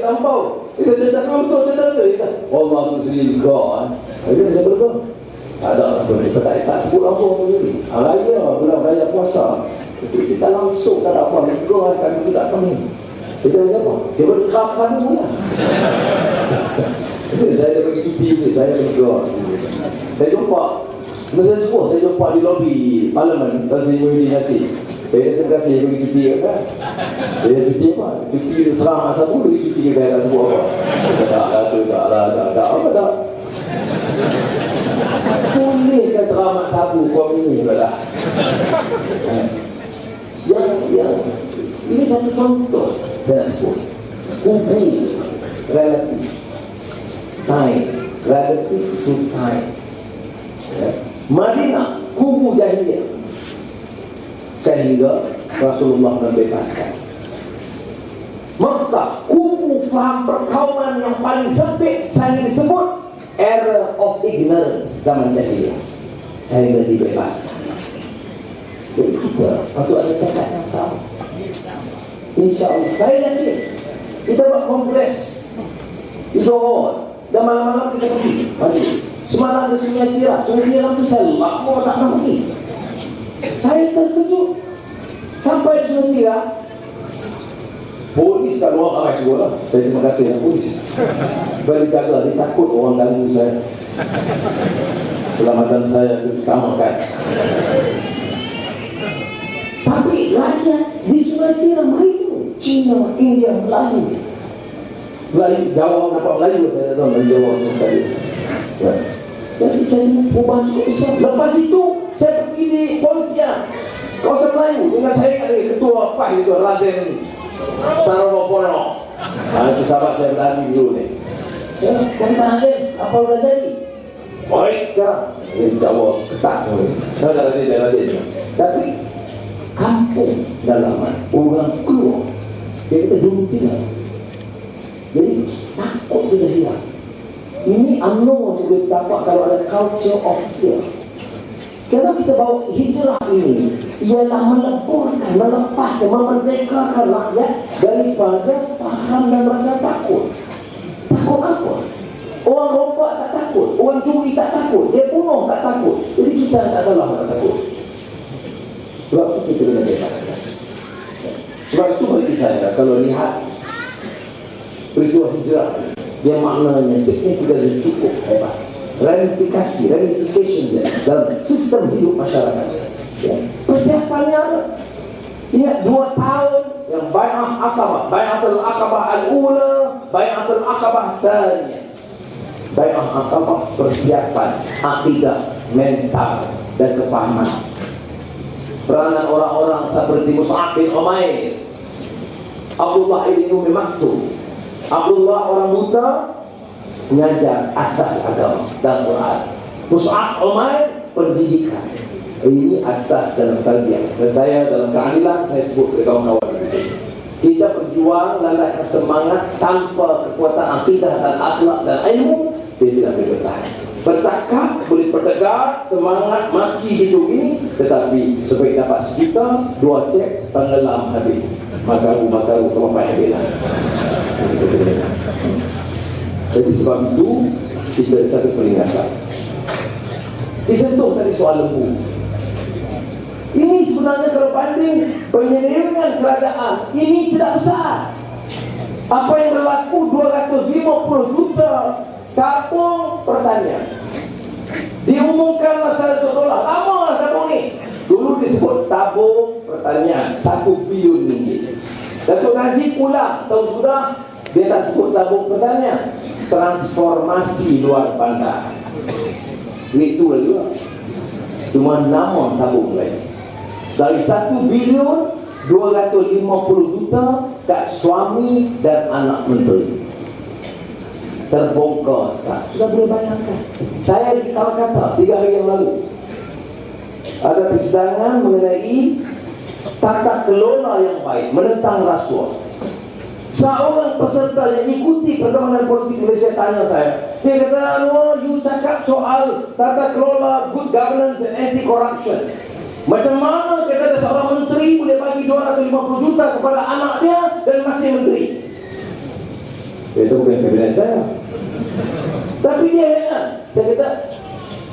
terlampau. Kita cerita contoh, Allah tu sendiri kau. Jadi dia berkata, tak ada apa ni, tak sebut apa pun ni. Raya, bulan raya puasa. Kita langsung tak ada apa, kau akan kita kami. Kita macam apa? Dia berkerapan pula. Saya pergi cuti ni, saya berdoa. Saya jumpa, saya jumpa di lobi Parlimen, Tanzim Muhyiddin Yassin. Saya terima kasih pergi cuti kan? Saya cuti apa? Cuti serang Sabu, pergi cuti ke daerah Sabu apa? Tak apa tak. Boleh ke drama Sabu kau ini pula? Yang ini satu contoh saya nak sebut. Kubu relatif time, relatif to time. Madinah kubu jahiliyah sehingga Rasulullah membebaskan. Mekah kubu faham perkauman yang paling sempit sehingga disebut era of ignorance zaman jahiliyah sehingga dibebaskan. Jadi kita patut ada tekad yang sama. InsyaAllah saya yakin kita buat kongres di Johor dan malam-malam kita pergi majlis. Semalam ada Sungai Tiram. Sungai Tiram tu saya lama tak nak pergi. Saya terkejut sampai di Sungai Tiram. Polis kat luar akan semua lah. Saya terima kasih dengan polis. Bagi jaga, dia takut orang ganggu saya. Keselamatan saya diutamakan. Tapi rakyat di Sungai Tiram hari itu Cina, India, Melayu. Jawa nampak Melayu, saya tahu Melayu Jawa saya. Ya. Jadi saya perubahan cukup besar. Lepas itu saya pergi di Pontianak, kawasan Melayu, dengan saya ada ketua PAS itu Raden Sarowono. Itu sahabat saya berani dulu ni. Ya, cerita Raden, apa sudah jadi? Baik sekarang. Jawa ketat. Saya dah Raden. Tapi kampung dalaman orang keluar, dia kata dulu tidak. Jadi takut kita hilang. Ini UMNO boleh dapat kalau ada culture of fear. Kalau kita bawa hijrah ini, ialah meleburkan, melepaskan, memerdekakan rakyat daripada faham dan rasa takut. Takut apa? Orang rompak tak takut, orang curi tak takut, dia bunuh tak takut. Jadi kita tak salah tak takut. Sebab itu kita kena bebaskan. Sebab itu bagi saya, kalau lihat peristiwa hijrah, dia maknanya signifikan dan cukup hebat. Ramification dia dalam sistem hidup masyarakat. Ya. Persiapannya ada. Lihat 2 tahun yang Bai'ah Aqabah, Bai'atul Aqabah Al-Ula, Bai'atul Aqabah Tsaniyah. Bai'ah Aqabah persiapan akidah, mental dan kepahaman. Peranan orang-orang seperti Mus'ab bin Umair, Abdullah ibn Umi Maktum, Abdullah orang buta mengajar asas agama dan Quran. Mus'ab Umair pendidikan. Ini asas dalam tarbiyah. Dan saya dalam keadilan saya sebut kepada kawan-kawan. Kita berjuang dan semangat tanpa kekuatan akidah dan akhlak dan ilmu, dia tidak boleh bertahan. Bercakap boleh bertegar, semangat maki hidup ini, tetapi supaya dapat sejuta, 2 cek tenggelam habis. Makaru kemapai habislah. Jadi sebab itu kita satu peringatan. Disentuh tadi soal lembu. Ini sebenarnya kalau banding penyelewengan keadaan, ini tidak besar. Apa yang berlaku 250 juta tabung pertanian. Diumumkan masalah $1. Lama tabung ni. Dulu disebut tabung pertanian 1 bilion ringgit. Datuk Najib pulang tahun sudah, dia tak sebut tabung pertanian, transformasi luar bandar. Duit tu juga cuma nama tabung lain. Dari 1 bilion 250 juta kat suami dan anak menteri. Terbongkar sah. Sudah boleh bayangkan. Saya di Kolkata 3 hari yang lalu, ada persidangan mengenai tata kelola yang baik, menentang rasuah. Seorang peserta yang ikuti perkembangan politik Malaysia tanya saya, dia kata, you cakap soal tata kelola, good governance and anti-corruption. Macam mana dia kata seorang menteri boleh bagi 250 juta kepada anak dia dan masih menteri? Itu bukan kabinet saya. Tapi dia heran. Saya kata,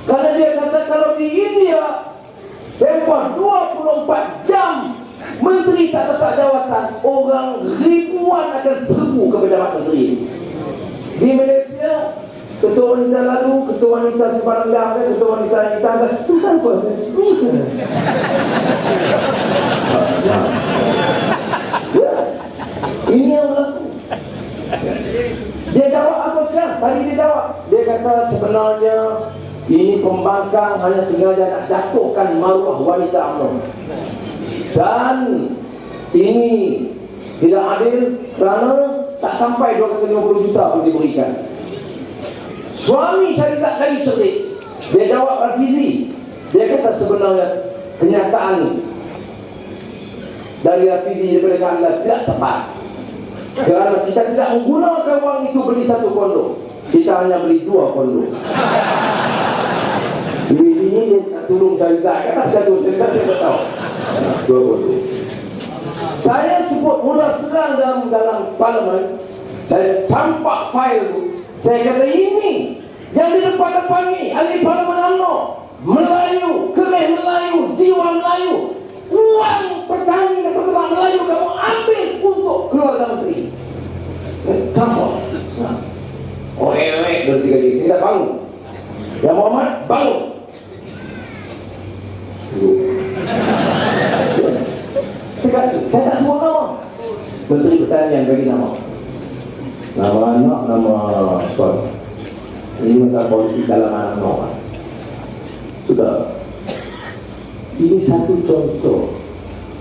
karena dia kata kalau di India tempoh 24 jam menteri tak letak jawatan, orang ribuan akan serbu ke pejabat menteri. Di Malaysia, ketua wanita lalu, ketua wanita sebarang dah, ketua wanita kita ada. Itu apa? Ini yang berlaku. Dia jawab apa sekarang? Tadi dia jawab. Dia kata sebenarnya ini pembangkang hanya sengaja nak jatuhkan maruah wanita UMNO. Dan ini tidak adil kerana tak sampai 250 juta pun diberikan. Suami saya tak lagi cerdik. Dia jawab Rafizi. Dia kata sebenarnya kenyataan dari Rafizi daripada anda tidak tepat. Kerana kita tidak menggunakan wang itu beli satu kondo. Kita hanya beli 2 kondo. Ini dia tolong saya kata jatuh cerita saya tahu. 2 kondo. Saya sebut mudah serang dalam parlimen. Saya campak file itu. Saya kata ini yang di depan-depan ni ahli parlimen UMNO, Melayu, keleh Melayu, jiwa Melayu. Uang petani dan peternak Melayu kamu ambil untuk keluarga menteri. Kamu berarti kali tidak bangun. Ya Muhammad bangun. Saya tak sebut nama. Menteri Pertanian bagi nama. Nama anak, nama suami. Ini masalah politik dalam anak. Sudah. Ini satu contoh.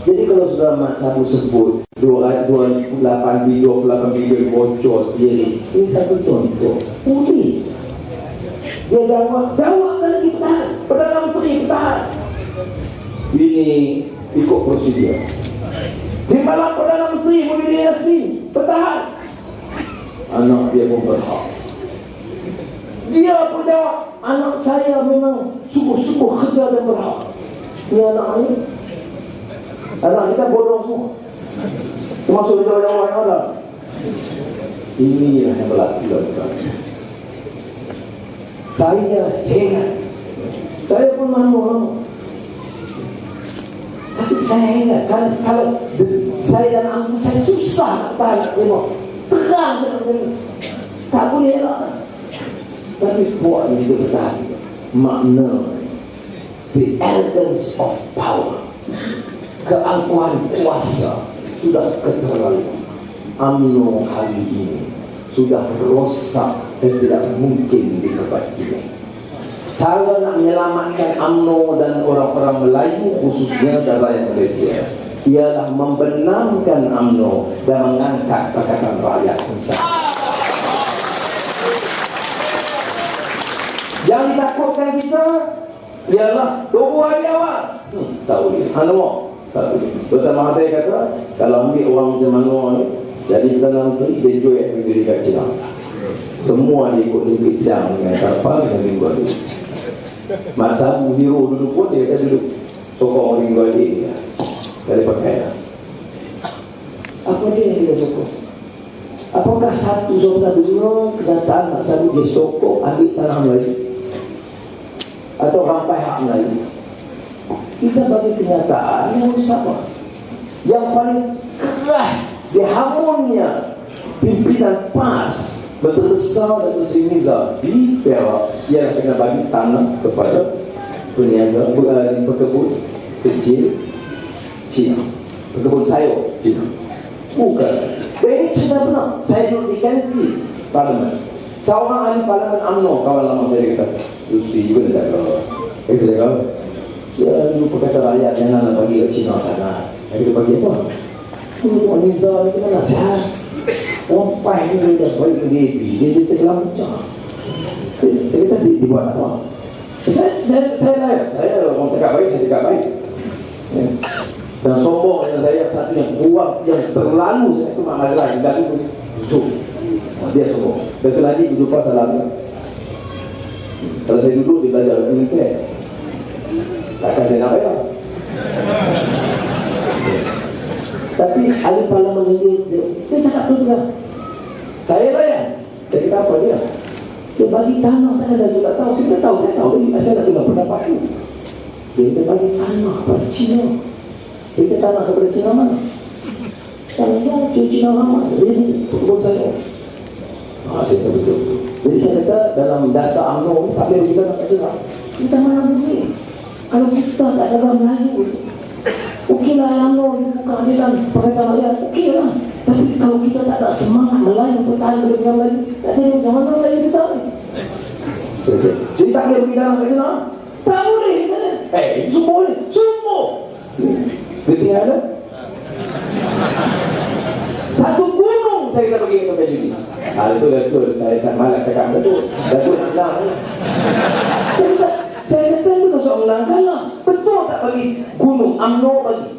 Jadi kalau sudah Mak Sabu sebut 28 video bocor diri, ini satu contoh. Boleh. Dia jawab lagi bertahan. Perdana Menteri bertahan. Ini ikut prosedur. Di malam Perdana Menteri Muhyiddin Yassin bertahan. Anak dia pun berhak. Dia pun jawab, anak saya memang sungguh-sungguh kerja dan berhak. Ini anak kita bodoh semua. Termasuk jauh-jauh yang ada. Ini yang berlaku. Saya heran. Saya pun malu. Tapi saya heran. Kalau saya dan anak saya susah nak tahan. Terang seperti ini. Tak boleh lah. Tapi buat ini dia bertahan. Makna the elegance of power, keangkuhan kuasa sudah keterlaluan. UMNO hari ini sudah rosak dan tidak mungkin diperbaiki. Cara nak menyelamatkan UMNO dan orang-orang Melayu khususnya dan rakyat Malaysia ialah membenamkan UMNO dan mengangkat Pakatan Rakyat. Yang ditakutkan kita ialah tunggu hari awal. Tak boleh. Tak boleh. Bersama saya kata, kalau ambil orang macam mana ni, jadi Perdana Menteri, dia jual negeri kat China. Semua dia ikut negeri siang dengan kapal dengan minggu tu. Mak Sabu hero dulu pun dia kan duduk sokong minggu dia. Dari pakai. Apa dia yang dia sokong? Apakah satu saudara dulu kenyataan Mak Sabu dia sokong ambil tanah Melayu? Atau rampai hak Melayu? Kita bagi kenyataan yang sama. Yang paling keras di hamunnya pimpinan PAS Berbesar dan Bersimiza di Perak yang kena bagi tanah kepada peniaga pekebun kecil Cina, pekebun sayur Cina. Bukan. Ini sudah benar. Saya duduk di kantin parlimen. Seorang ahli parlimen UMNO, kawan lama saya kata, Lucy juga dah jaga. Saya kata, dia dulu berkata rakyat jangan bagi ke Cina sana. Dia bagi apa? Untuk Nizar itu kan nasihat. Rompai ni dia bagi ke Devi. Dia tergelam pecah. Dia kata dibuat apa? Saya orang cakap baik, saya cakap baik. Dan sombong dengan saya satu yang kuat, yang terlalu saya itu masalah yang tadi itu busuk. Dia sombong. Betul lagi jumpa salahnya. Kalau saya duduk dia belajar militer, takkan saya nak bayar. Tapi ahli parlimen ini dia cakap tu juga. Saya bayar. kata apa dia? Dia bagi tanah, saya juga tahu. Saya tahu. Saya nak dengar pendapat itu. Dia bagi tanah kepada Cina. Dia tanah kepada Cina mana? Tanah Cina mana? Ini kebun saya. Saya tahu betul. Jadi saya kata dalam dasar UMNO tak boleh kita nak kata kita mana boleh. Kalau kita tak ada Melayu, okeylah UMNO dibuka di dalam perkara rakyat, okeylah. Tapi kalau kita tak ada semangat Melayu bertahan dengan Melayu, tak ada yang zaman Melayu kita. Jadi tak boleh pergi dalam kata tak boleh. Semua. Berarti ada satu gunung saya kata pergi ke Judi. Itu betul. Saya tak malas cakap betul. Betul nak bilang. Saya kata itu soal melangkah lah. Betul tak bagi gunung UMNO bagi.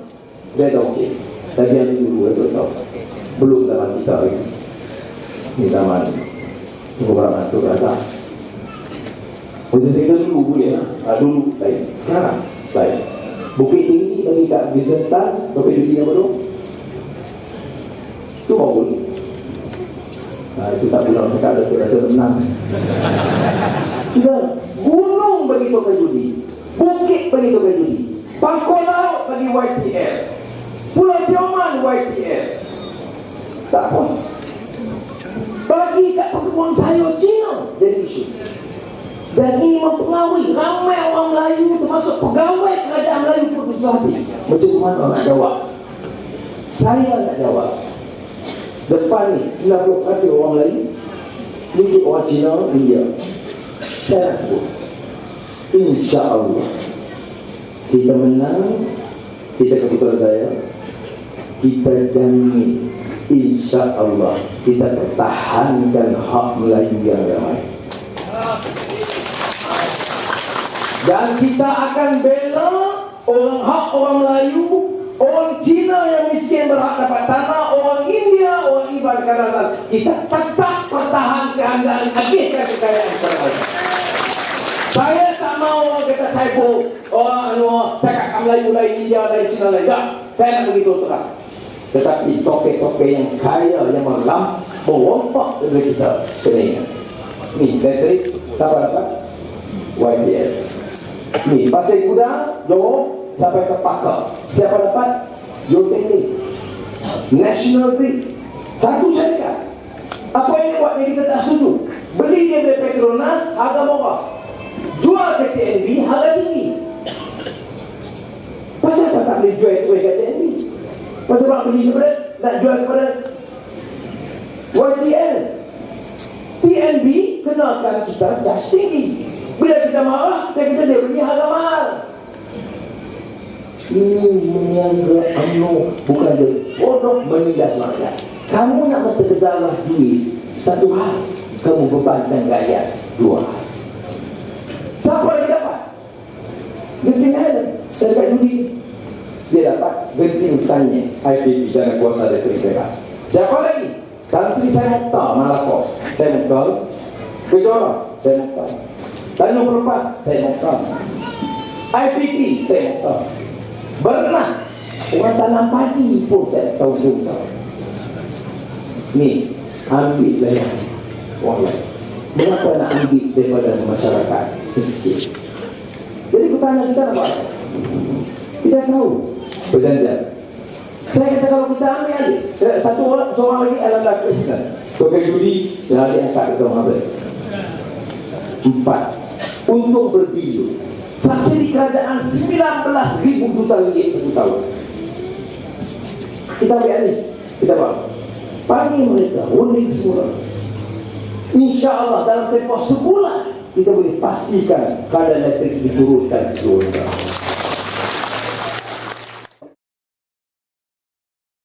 Dia tahu okey. Tapi yang dulu itu tahu. Belum zaman kita lagi. Ini zaman orang itu kata. Macam kita dulu boleh lah. Dulu baik. Sekarang baik. Bukit Tinggi bagi kat Bizantan, Bukit Tinggi apa tu? Itu mau boleh. Itu tak bilang cakap Datuk menang. Sudah, gunung bagi Tokai Judi, bukit bagi Tokai Judi, pangkal laut bagi YTL, Pulau Tioman YTL. Tak apa. Bagi kat perkebunan sayur Cina jadi isu. Dan ini mempengaruhi ramai orang Melayu, termasuk pegawai kerajaan Melayu pun susah hati. Macam mana nak jawab? Saya nak jawab. Depan ni 90% orang Melayu, sedikit orang Cina, India. Saya nak sebut, insya-Allah kita menang, kita kebetulan saya, kita jamin insya-Allah kita pertahankan hak Melayu yang ramai. Dan kita akan bela hak orang Melayu, orang Cina yang miskin berhak dapat tanah, orang India, orang Iban Karasan. Kita tetap pertahankan dan agihkan kekayaan kita. Saya tak mau orang kata saya orang cakap Melayu lain, India lain, Cina lain. Tak, saya nak begitu terang. Tetapi toke-toke yang kaya, yang merompak dari kita kena ingat. Ni, dari siapa dapat? YPL. Ni, Pasir Kuda, Johor, sampai ke Pakar. Siapa dapat? YOTD, National Grid. Satu syarikat. Apa yang buat yang kita tak setuju? Beli dia dari Petronas, harga murah. Jual ke TNB, harga tinggi. Pasal apa tak boleh jual itu ke TNB? Pasal apa beli kepada, nak jual kepada YTL? TNB kenakan kita charge tinggi. Bila kita marah, dia beli harga mahal. Ini meniaga UMNO, bukan dia bodoh menindas rakyat. Kamu nak bertegarlah duit satu hal, kamu bebankan rakyat dua hal. Siapa yang dapat? Genting Island, saya dekat Judi. Dia dapat genting Sanye, IPP, dana kuasa dari bebas. Siapa lagi? Tan Sri saya Mokhtar, Malakos, saya Mokhtar. Kejora, saya Mokhtar. Tanjung Lepas, saya Mokhtar. IPP, saya Mokhtar. Bernah orang tanam padi pun saya tahu susah. Ni, ambil lah yang orang lain. Mengapa nak ambil daripada masyarakat miskin? Jadi aku tanya kita nak buat. Kita tahu berdandan. Saya kata kalau kita ambil alih, seorang lagi adalah Kristen. Tokai Judi dan adik angkat kita mengambil 4 untuk berdiri. Subsidi kerajaan 19,000 juta ringgit satu tahun. Kita ambil alih, kita buat. Panggil mereka, undi semula. InsyaAllah dalam tempoh sebulan kita boleh pastikan keadaan elektrik diturunkan seluruh negara.